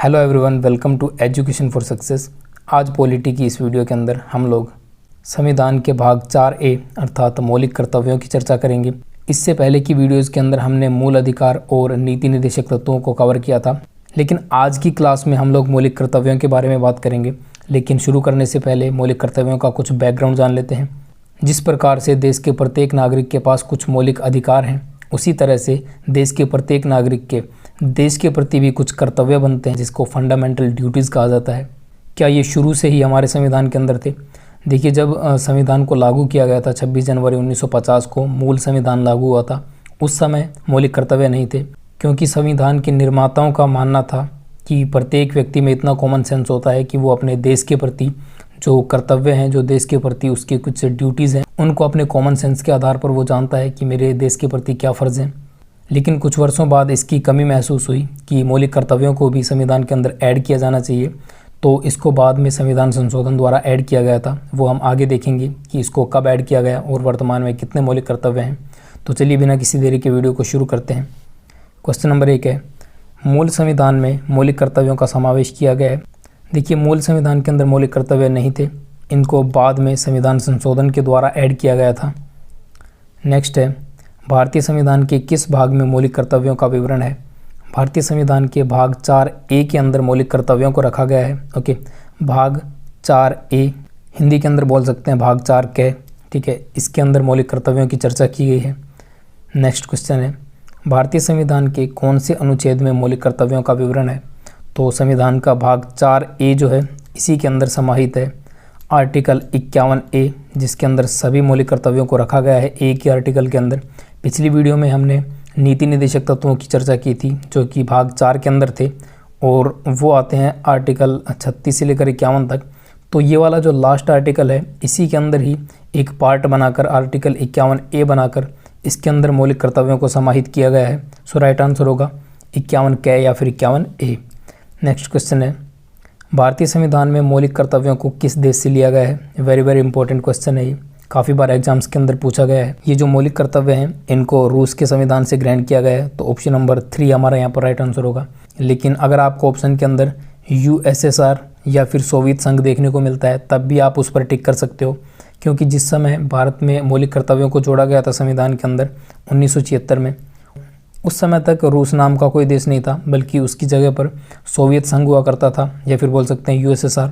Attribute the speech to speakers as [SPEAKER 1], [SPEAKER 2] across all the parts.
[SPEAKER 1] Hello everyone, welcome to education for success. आज polity की इस वीडियो के अंदर हम लोग संविधान के भाग 4A अर्थात मौलिक कर्तव्यों की चर्चा करेंगे। इससे पहले की वीडियोस के अंदर हमने मूल अधिकार और नीति निर्देशक तत्वों को कवर किया था, लेकिन आज की क्लास में हम लोग मौलिक कर्तव्यों के बारे में बात करेंगे। लेकिन शुरू करने से पहले मौलिक कर्तव्यों का कुछ बैकग्राउंड जान लेते हैं। जिस प्रकार से देश के प्रत्येक नागरिक के पास कुछ मौलिक अधिकार हैं, उसी तरह से देश के प्रत्येक नागरिक के देश के प्रति भी कुछ कर्तव्य बनते हैं, जिसको फंडामेंटल ड्यूटीज़ कहा जाता है। क्या ये शुरू से ही हमारे संविधान के अंदर थे? देखिए, जब संविधान को लागू किया गया था 26 जनवरी 1950 को मूल संविधान लागू हुआ था, उस समय मौलिक कर्तव्य नहीं थे, क्योंकि संविधान के निर्माताओं का मानना था कि प्रत्येक व्यक्ति में इतना कॉमन सेंस होता है कि वो अपने देश के प्रति जो कर्तव्य हैं, जो देश के प्रति उसके कुछ ड्यूटीज़ हैं, उनको अपने कॉमन सेंस के आधार पर वो जानता है कि मेरे देश के प्रति क्या फ़र्ज़ हैं। लेकिन कुछ वर्षों बाद इसकी कमी महसूस हुई कि मौलिक कर्तव्यों को भी संविधान के अंदर ऐड किया जाना चाहिए, तो इसको बाद में संविधान संशोधन द्वारा ऐड किया गया था। वो हम आगे देखेंगे कि इसको कब ऐड किया गया और वर्तमान में कितने मौलिक कर्तव्य हैं। तो चलिए बिना किसी देरी के वीडियो को शुरू करते हैं। क्वेश्चन नंबर 1 है, मूल संविधान में मौलिक कर्तव्यों का समावेश किया गया है। देखिए, मूल संविधान के अंदर मौलिक कर्तव्य नहीं थे, इनको बाद में संविधान संशोधन के द्वारा ऐड किया गया था। नेक्स्ट है, भारतीय संविधान के किस भाग में मौलिक कर्तव्यों का विवरण है? भारतीय संविधान के भाग 4A के अंदर मौलिक कर्तव्यों को रखा गया है। ओके, भाग 4A, हिंदी के अंदर बोल सकते हैं भाग 4K, ठीक है, इसके अंदर मौलिक कर्तव्यों की चर्चा की गई है। नेक्स्ट क्वेश्चन है, भारतीय संविधान के कौन से अनुच्छेद में मौलिक कर्तव्यों का विवरण है? तो संविधान का भाग 4A जो है, इसी के अंदर समाहित है आर्टिकल 51A, जिसके अंदर सभी मौलिक कर्तव्यों को रखा गया है एक ही आर्टिकल के अंदर। पिछली वीडियो में हमने नीति निर्देशक तत्वों की चर्चा की थी, जो कि भाग 4 के अंदर थे, और वो आते हैं आर्टिकल 36 से लेकर 51 तक। तो ये वाला जो लास्ट आर्टिकल है, इसी के अंदर ही एक पार्ट बनाकर आर्टिकल 51A बनाकर इसके अंदर मौलिक कर्तव्यों को समाहित किया गया है। सो राइट आंसर होगा 51K या फिर 51A। नेक्स्ट क्वेश्चन है, भारतीय संविधान में मौलिक कर्तव्यों को किस देश से लिया गया है? वेरी वेरी इंपॉर्टेंट क्वेश्चन है ये, काफ़ी बार एग्जाम्स के अंदर पूछा गया है। ये जो मौलिक कर्तव्य हैं, इनको रूस के संविधान से ग्रहण किया गया है, तो ऑप्शन नंबर 3 हमारा यहाँ पर राइट आंसर होगा। लेकिन अगर आपको ऑप्शन के अंदर USSR या फिर सोवियत संघ देखने को मिलता है, तब भी आप उस पर टिक कर सकते हो, क्योंकि जिस समय भारत में मौलिक कर्तव्यों को जोड़ा गया था संविधान के अंदर 1976 में, उस समय तक रूस नाम का कोई देश नहीं था, बल्कि उसकी जगह पर सोवियत संघ हुआ करता था, या फिर बोल सकते हैं USSR,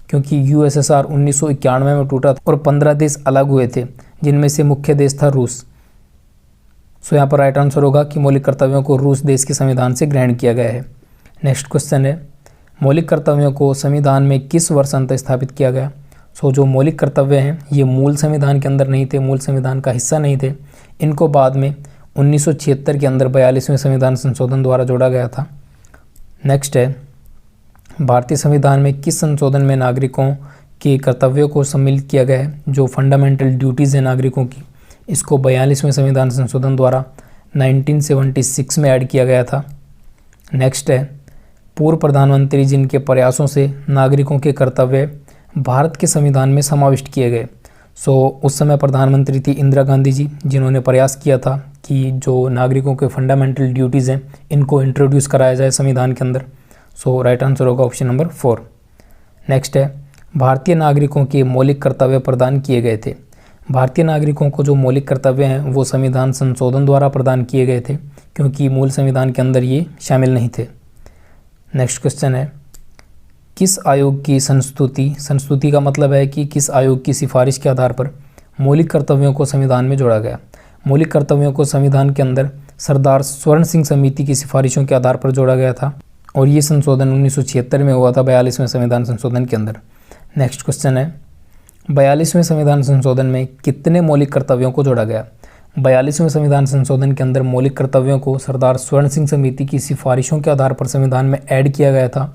[SPEAKER 1] क्योंकि USSR 1991 में टूटा था और 15 देश अलग हुए थे, जिनमें से मुख्य देश था रूस। सो यहाँ पर राइट आंसर होगा कि मौलिक कर्तव्यों को रूस देश के संविधान से ग्रहण किया गया है। नेक्स्ट क्वेश्चन है, मौलिक कर्तव्यों को संविधान में किस वर्ष अंत स्थापित किया गया? सो जो मौलिक कर्तव्य हैं, ये मूल संविधान के अंदर नहीं थे, मूल संविधान का हिस्सा नहीं थे, इनको बाद में 1976 के अंदर 42वें संविधान संशोधन द्वारा जोड़ा गया था। नेक्स्ट है, भारतीय संविधान में किस संशोधन में नागरिकों के कर्तव्यों को सम्मिलित किया गया है? जो फंडामेंटल ड्यूटीज़ है नागरिकों की, इसको 42वें संविधान संशोधन द्वारा 1976 में ऐड किया गया था। नेक्स्ट है, पूर्व प्रधानमंत्री जिनके प्रयासों से नागरिकों के कर्तव्य भारत के संविधान में समाविष्ट किए गए। सो उस समय प्रधानमंत्री थी इंदिरा गांधी जी, जिन्होंने प्रयास किया था कि जो नागरिकों के फंडामेंटल ड्यूटीज़ हैं, इनको इंट्रोड्यूस कराया जाए संविधान के अंदर। सो राइट आंसर होगा ऑप्शन नंबर 4। नेक्स्ट है, भारतीय नागरिकों के मौलिक कर्तव्य प्रदान किए गए थे। भारतीय नागरिकों को जो मौलिक कर्तव्य हैं, वो संविधान संशोधन द्वारा प्रदान किए गए थे, क्योंकि मूल संविधान के अंदर ये शामिल नहीं थे। नेक्स्ट क्वेश्चन है, किस आयोग की संस्तुति का मतलब है कि किस आयोग की सिफारिश के आधार पर मौलिक कर्तव्यों को संविधान में जोड़ा गया? मौलिक कर्तव्यों को संविधान के अंदर सरदार स्वर्ण सिंह समिति की सिफारिशों के आधार पर जोड़ा गया था, और ये संशोधन 1976 में हुआ था 42वें संविधान संशोधन के अंदर। नेक्स्ट क्वेश्चन है, 42वें संविधान संशोधन में कितने मौलिक कर्तव्यों को जोड़ा गया? 42वें संविधान संशोधन के अंदर मौलिक कर्तव्यों को सरदार स्वर्ण सिंह समिति की सिफारिशों के आधार पर संविधान में ऐड किया गया था।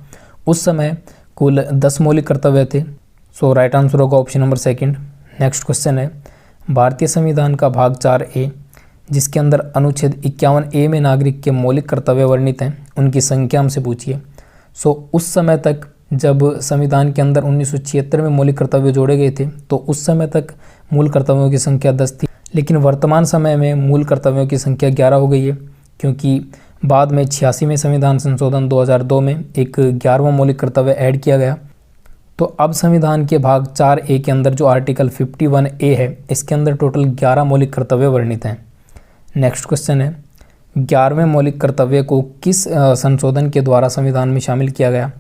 [SPEAKER 1] उस समय कुल 10 मौलिक कर्तव्य थे। सो राइट आंसर होगा ऑप्शन नंबर 2। नेक्स्ट क्वेश्चन है, भारतीय संविधान का भाग 4A, जिसके अंदर अनुच्छेद 51A में नागरिक के मौलिक कर्तव्य वर्णित हैं, उनकी संख्या हमसे पूछिए। सो उस समय तक जब संविधान के अंदर 1976 में मौलिक कर्तव्य जोड़े गए थे, तो उस समय तक मूल कर्तव्यों की संख्या 10 थी, लेकिन वर्तमान समय में मूल कर्तव्यों की संख्या 11 हो गई है, क्योंकि बाद में 86वें संविधान संशोधन 2002 में एक 11वां मौलिक कर्तव्य ऐड किया गया। तो अब संविधान के भाग 4A के अंदर जो आर्टिकल 51A है, इसके अंदर टोटल 11 मौलिक कर्तव्य वर्णित हैं। नेक्स्ट क्वेश्चन है, 11वें मौलिक कर्तव्य को किस संशोधन के द्वारा संविधान में शामिल किया गया?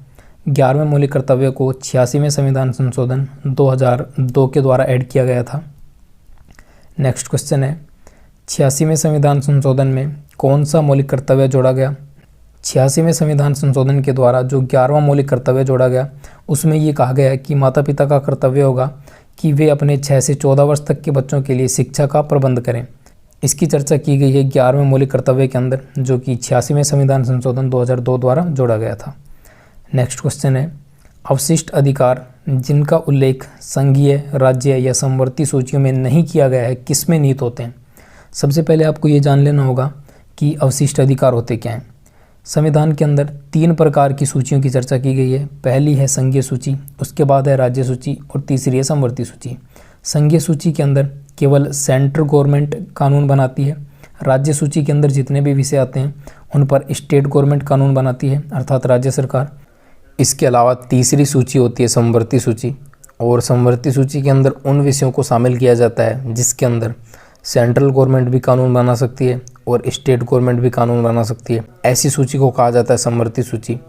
[SPEAKER 1] 11वें मौलिक कर्तव्य को 86वें संविधान संशोधन 2002 के द्वारा ऐड किया गया था। नेक्स्ट क्वेश्चन है, 86वें संविधान संशोधन में कौन सा मौलिक कर्तव्य जोड़ा गया? 86वें संविधान संशोधन के द्वारा जो 11वां मौलिक कर्तव्य जोड़ा गया, उसमें ये कहा गया है कि माता पिता का कर्तव्य होगा कि वे अपने 6 से 14 वर्ष तक के बच्चों के लिए शिक्षा का प्रबंध करें। इसकी चर्चा की गई है 11वें मौलिक कर्तव्य के अंदर, जो कि 86वें संविधान संशोधन 2002 द्वारा जोड़ा गया था। नेक्स्ट क्वेश्चन है, अवशिष्ट अधिकार जिनका उल्लेख संघीय, राज्य या समवर्ती सूचियों में नहीं किया गया है, किसमें निहित होते हैं? सबसे पहले आपको ये जान लेना होगा कि अवशिष्ट अधिकार होते क्या हैं। संविधान के अंदर 3 प्रकार की सूचियों की चर्चा की गई है। पहली है संघीय सूची, उसके बाद है राज्य सूची और तीसरी है समवर्ती सूची। संघीय सूची के अंदर केवल सेंट्रल गवर्नमेंट कानून बनाती है। राज्य सूची के अंदर जितने भी विषय आते हैं उन पर स्टेट गवर्नमेंट कानून बनाती है, अर्थात राज्य सरकार। इसके अलावा तीसरी सूची होती है समवर्ती सूची, और समवर्ती सूची के अंदर उन विषयों को शामिल किया जाता है जिसके अंदर सेंट्रल गवर्नमेंट भी कानून बना सकती है और स्टेट गवर्नमेंट भी कानून बना सकती है। ऐसी सूची को कहा जाता है समवर्ती सूची।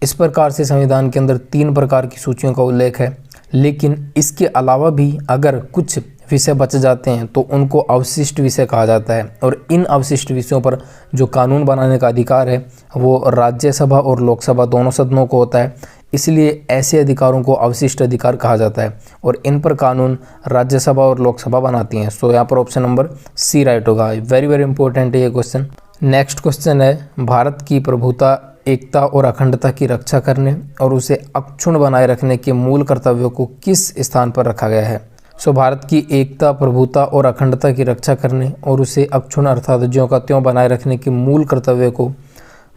[SPEAKER 1] इस प्रकार से संविधान के अंदर 3 प्रकार की सूचियों का उल्लेख है, लेकिन इसके अलावा भी अगर कुछ विषय बच जाते हैं तो उनको अवशिष्ट विषय कहा जाता है, और इन अवशिष्ट विषयों पर जो कानून बनाने का अधिकार है वो राज्यसभा और लोकसभा दोनों सदनों को होता है। इसलिए ऐसे अधिकारों को अवशिष्ट अधिकार कहा जाता है और इन पर कानून राज्यसभा और लोकसभा बनाती हैं। सो यहाँ पर ऑप्शन नंबर सी राइट होगा। वेरी वेरी इंपॉर्टेंट है ये क्वेश्चन। नेक्स्ट क्वेश्चन है, भारत की प्रभुता, एकता और अखंडता की रक्षा करने और उसे अक्षुण्ण बनाए रखने के मूल कर्तव्यों को किस स्थान पर रखा गया है? सो भारत की एकता, प्रभुता और अखंडता की रक्षा करने और उसे अक्षुण्ण अर्थात ज्यों का त्यों बनाए रखने के मूल कर्तव्य को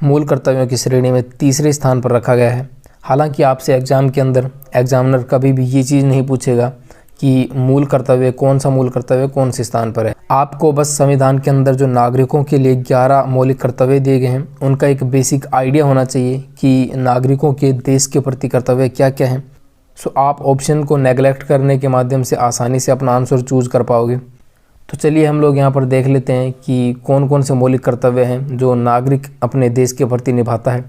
[SPEAKER 1] मूल कर्तव्यों की श्रेणी में तीसरे स्थान पर रखा गया है। हालांकि आपसे एग्जाम के अंदर एग्जामिनर कभी भी ये चीज़ नहीं पूछेगा कि मूल कर्तव्य कौन सा मूल कर्तव्य कौन से स्थान पर है। आपको बस संविधान के अंदर जो नागरिकों के लिए 11 मौलिक कर्तव्य दिए गए हैं उनका एक बेसिक आइडिया होना चाहिए कि नागरिकों के देश के प्रति कर्तव्य क्या क्या हैं। सो आप ऑप्शन को नेगलेक्ट करने के माध्यम से आसानी से अपना आंसर चूज कर पाओगे। तो चलिए हम लोग यहाँ पर देख लेते हैं कि कौन कौन से मौलिक कर्तव्य हैं जो नागरिक अपने देश के प्रति निभाता है।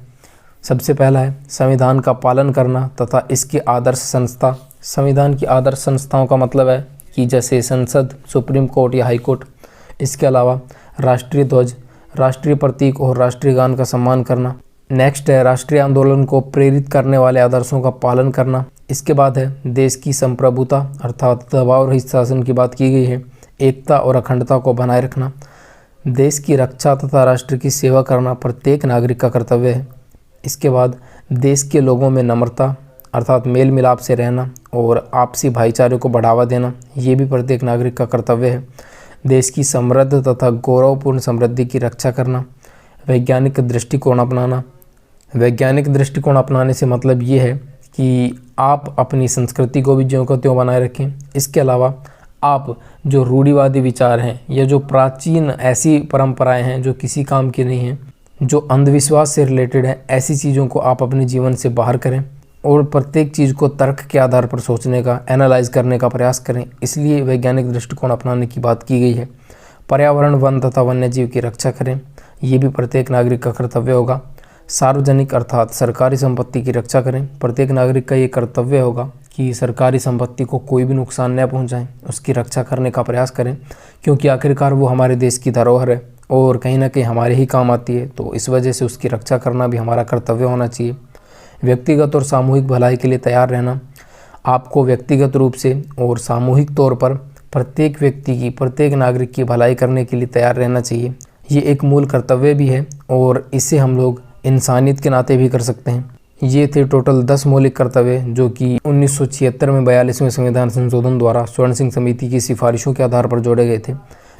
[SPEAKER 1] सबसे पहला है संविधान का पालन करना तथा इसके आदर्श संस्था। संविधान की आदर्श संस्थाओं का मतलब है कि जैसे संसद, सुप्रीम कोर्ट या हाई कोर्ट। इसके अलावा राष्ट्रीय ध्वज, राष्ट्रीय प्रतीक और राष्ट्रीय गान का सम्मान करना। नेक्स्ट है राष्ट्रीय आंदोलन को प्रेरित करने वाले आदर्शों का पालन करना। इसके बाद है देश की संप्रभुता अर्थात दबाव रहित शासन की बात की गई है। एकता और अखंडता को बनाए रखना। देश की रक्षा तथा राष्ट्र की सेवा करना प्रत्येक नागरिक का कर्तव्य है। इसके बाद देश के लोगों में नम्रता अर्थात मेल मिलाप से रहना और आपसी भाईचारे को बढ़ावा देना, ये भी प्रत्येक नागरिक का कर्तव्य है। देश की समृद्ध तथा गौरवपूर्ण समृद्धि की रक्षा करना। वैज्ञानिक दृष्टिकोण अपनाना। वैज्ञानिक दृष्टिकोण अपनाने से मतलब ये है कि आप अपनी संस्कृति को भी ज्यों का त्यों बनाए रखें। इसके अलावा आप जो रूढ़िवादी विचार हैं या जो प्राचीन ऐसी परंपराएं हैं जो किसी काम की नहीं हैं, जो अंधविश्वास से रिलेटेड है, ऐसी चीज़ों को आप अपने जीवन से बाहर करें और प्रत्येक चीज़ को तर्क के आधार पर सोचने का, एनालाइज करने का प्रयास करें। इसलिए वैज्ञानिक दृष्टिकोण अपनाने की बात की गई है। पर्यावरण, वन तथा वन्यजीव की रक्षा करें, ये भी प्रत्येक नागरिक का कर्तव्य होगा। सार्वजनिक अर्थात सरकारी संपत्ति की रक्षा करें, प्रत्येक नागरिक का ये कर्तव्य होगा कि सरकारी संपत्ति को कोई भी नुकसान न पहुंचाएं, उसकी रक्षा करने का प्रयास करें, क्योंकि आखिरकार वो हमारे देश की धरोहर है और कहीं ना कहीं हमारे ही काम आती है। तो इस वजह से उसकी रक्षा करना भी हमारा कर्तव्य होना चाहिए। व्यक्तिगत और सामूहिक भलाई के लिए तैयार रहना। आपको व्यक्तिगत रूप से और सामूहिक तौर पर प्रत्येक व्यक्ति की, प्रत्येक नागरिक की भलाई करने के लिए तैयार रहना चाहिए। ये एक मूल कर्तव्य भी है और इसे हम लोग इंसानियत के नाते भी कर सकते हैं। ये थे टोटल 10 मौलिक कर्तव्य जो कि 1976 में 42वें संविधान संशोधन द्वारा स्वर्ण सिंह समिति की सिफारिशों के आधार पर जोड़े गए थे।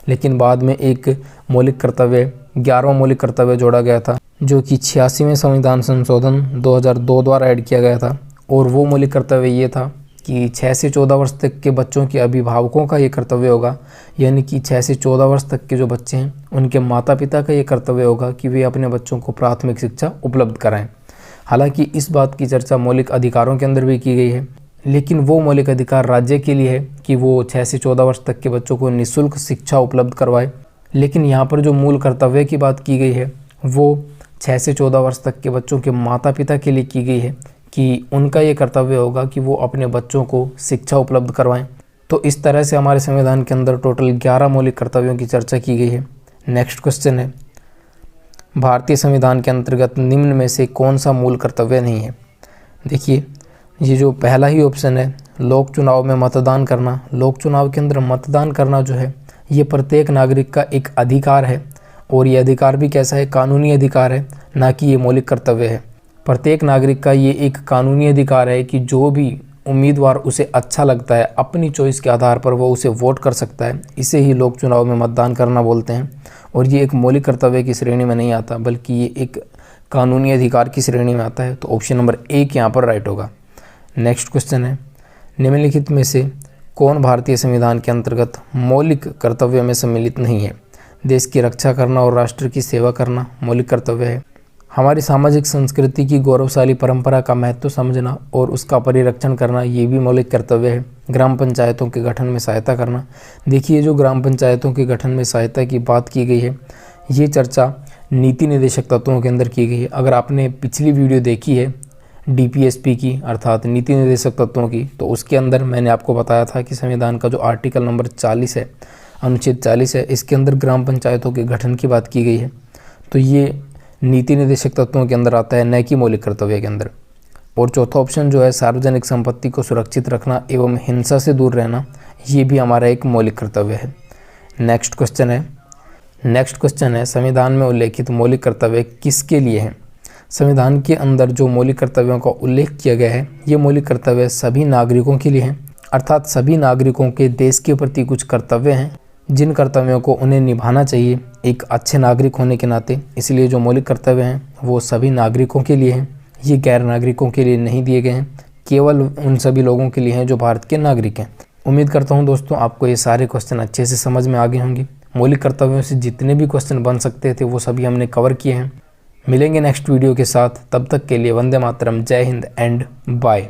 [SPEAKER 1] लेकिन बाद में एक मौलिक कर्तव्य 11वां मौलिक कर्तव्य जोड़ा गया था जो कि 86वें संविधान संशोधन 2002 द्वारा ऐड किया गया था। और वो मौलिक कर्तव्य ये था कि 6 से 14 वर्ष तक के बच्चों के अभिभावकों का ये कर्तव्य होगा, यानी कि 6 से 14 वर्ष तक के जो बच्चे हैं उनके माता पिता का ये कर्तव्य होगा कि वे अपने बच्चों को प्राथमिक शिक्षा उपलब्ध कराएं। हालांकि इस बात की चर्चा मौलिक अधिकारों के अंदर भी की गई है, लेकिन वो मौलिक अधिकार राज्य के लिए है कि वो 6 से 14 वर्ष तक के बच्चों को निःशुल्क शिक्षा उपलब्ध करवाए। लेकिन यहाँ पर जो मूल कर्तव्य की बात की गई है वो 6 से 14 वर्ष तक के बच्चों के माता पिता के लिए की गई है कि उनका ये कर्तव्य होगा कि वो अपने बच्चों को शिक्षा उपलब्ध करवाएं। तो इस तरह से हमारे संविधान के अंदर टोटल 11 मौलिक कर्तव्यों की चर्चा की गई है। नेक्स्ट क्वेश्चन है, भारतीय संविधान के अंतर्गत निम्न में से कौन सा मूल कर्तव्य नहीं है? देखिए, ये जो पहला ही ऑप्शन है, लोक चुनाव में मतदान करना। लोक चुनाव के अंदर मतदान करना जो है ये प्रत्येक नागरिक का एक अधिकार है, और ये अधिकार भी कैसा है? कानूनी अधिकार है, ना कि ये मौलिक कर्तव्य है। प्रत्येक नागरिक का ये एक कानूनी अधिकार है कि जो भी उम्मीदवार उसे अच्छा लगता है अपनी चॉइस के आधार पर वो उसे वोट कर सकता है। इसे ही लोक चुनाव में मतदान करना बोलते हैं, और ये एक मौलिक कर्तव्य की श्रेणी में नहीं आता, बल्कि ये एक कानूनी अधिकार की श्रेणी में आता है। तो ऑप्शन नंबर 1 यहाँ पर राइट होगा। नेक्स्ट क्वेश्चन है, निम्नलिखित में से कौन भारतीय संविधान के अंतर्गत मौलिक कर्तव्यों में सम्मिलित नहीं है? देश की रक्षा करना और राष्ट्र की सेवा करना मौलिक कर्तव्य है। हमारी सामाजिक संस्कृति की गौरवशाली परंपरा का महत्व समझना और उसका परिरक्षण करना ये भी मौलिक कर्तव्य है। ग्राम पंचायतों के गठन में सहायता करना। देखिए, जो ग्राम पंचायतों के गठन में सहायता की बात की गई है ये चर्चा नीति निर्देशक तत्वों के अंदर की गई है। अगर आपने पिछली वीडियो देखी है DPSP की, अर्थात नीति निर्देशक तत्वों की, तो उसके अंदर मैंने आपको बताया था कि संविधान का जो आर्टिकल नंबर 40 है, अनुच्छेद 40 है, इसके अंदर ग्राम पंचायतों के गठन की बात की गई है। तो ये नीति निर्देशक तत्वों के अंदर आता है, न कि मौलिक कर्तव्य के अंदर। और चौथा ऑप्शन जो है, सार्वजनिक संपत्ति को सुरक्षित रखना एवं हिंसा से दूर रहना, ये भी हमारा एक मौलिक कर्तव्य है। नेक्स्ट क्वेश्चन है, संविधान में उल्लेखित मौलिक कर्तव्य किसके लिए हैं? संविधान के अंदर जो मौलिक कर्तव्यों का उल्लेख किया गया है ये मौलिक कर्तव्य सभी नागरिकों के लिए हैं, अर्थात सभी नागरिकों के देश के प्रति कुछ कर्तव्य हैं जिन कर्तव्यों को उन्हें निभाना चाहिए एक अच्छे नागरिक होने के नाते। इसलिए जो मौलिक कर्तव्य हैं वो सभी नागरिकों के लिए हैं, ये गैर नागरिकों के लिए नहीं दिए गए हैं, केवल उन सभी लोगों के लिए हैं जो भारत के नागरिक हैं। उम्मीद करता हूँ दोस्तों आपको ये सारे क्वेश्चन अच्छे से समझ में आ गए होंगे। मौलिक कर्तव्यों से जितने भी क्वेश्चन बन सकते थे वो सभी हमने कवर किए हैं। मिलेंगे नेक्स्ट वीडियो के साथ, तब तक के लिए वंदे मातरम, जय हिंद एंड बाय।